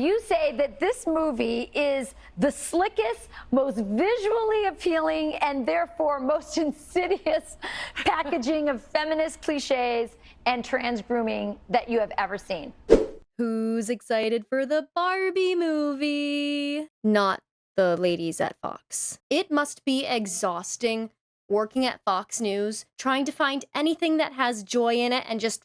you say that this movie is the slickest, most visually appealing, and therefore most insidious packaging of feminist cliches and trans grooming that you have ever seen. Who's excited for the Barbie movie? Not the ladies at Fox. It must be exhausting working at Fox News, trying to find anything that has joy in it and just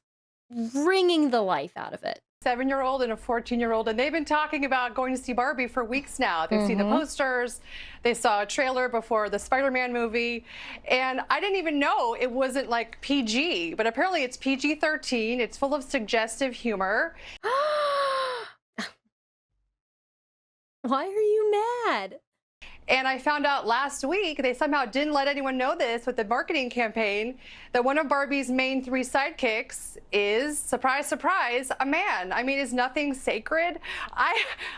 wringing the life out of it. 7-year-old and a 14-year-old, and they've been talking about going to see Barbie for weeks now. They've seen the posters, they saw a trailer before the Spider-Man movie, and I didn't even know it wasn't like PG, but apparently it's PG-13. It's full of suggestive humor. Why are you mad? And I found out last week, they somehow didn't let anyone know this with the marketing campaign, that one of Barbie's main 3 sidekicks is, surprise, surprise, a man. I mean, is nothing sacred?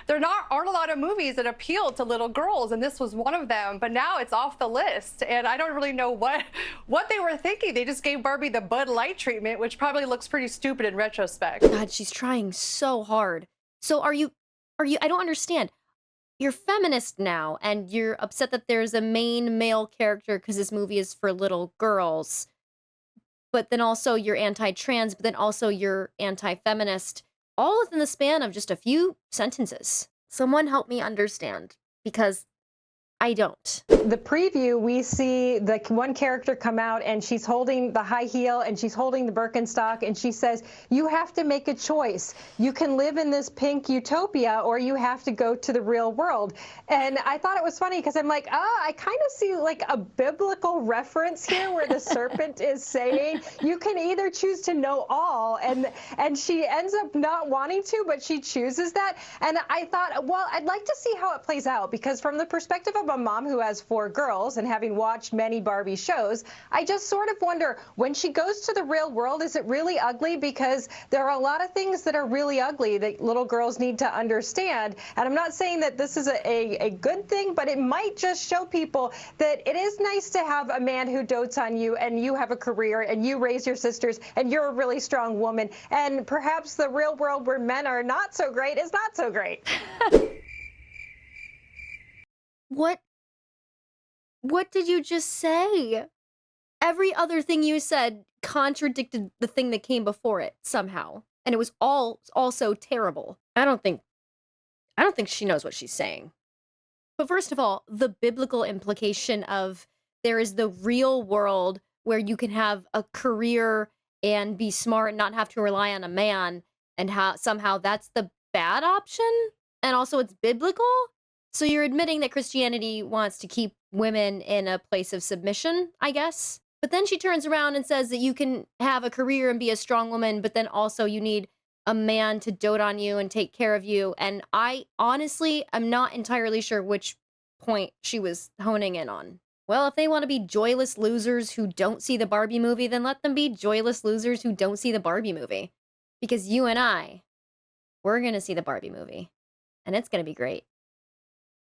There aren't a lot of movies that appeal to little girls, and this was one of them, but now it's off the list. And I don't really know what they were thinking. They just gave Barbie the Bud Light treatment, which probably looks pretty stupid in retrospect. God, she's trying so hard. So are you, I don't understand. You're feminist now, and you're upset that there's a main male character because this movie is for little girls. But then also you're anti-trans, but then also you're anti-feminist, all within the span of just a few sentences. Someone help me understand, because I don't. The preview, we see the one character come out and she's holding the high heel and she's holding the Birkenstock, and she says, you have to make a choice. You can live in this pink utopia or you have to go to the real world. And I thought it was funny because I'm like, I kind of see like a biblical reference here where the serpent is saying you can either choose to know all, and she ends up not wanting to, but she chooses that. And I thought, well, I'd like to see how it plays out, because from the perspective of a mom who has 4 girls and having watched many Barbie shows, I just sort of wonder, when she goes to the real world, is it really ugly? Because there are a lot of things that are really ugly that little girls need to understand. And I'm not saying that this is a good thing, but it might just show people that it is nice to have a man who dotes on you and you have a career and you raise your sisters and you're a really strong woman. And perhaps the real world where men are not so great is not so great. What did you just say? Every other thing you said contradicted the thing that came before it somehow. And it was all also terrible. I don't think she knows what she's saying. But first of all, the biblical implication of there is the real world where you can have a career and be smart and not have to rely on a man, and how somehow that's the bad option, and also it's biblical. So you're admitting that Christianity wants to keep women in a place of submission, I guess. But then she turns around and says that you can have a career and be a strong woman, but then also you need a man to dote on you and take care of you. And I honestly am not entirely sure which point she was honing in on. Well, if they want to be joyless losers who don't see the Barbie movie, then let them be joyless losers who don't see the Barbie movie. Because you and I, we're going to see the Barbie movie. And it's going to be great.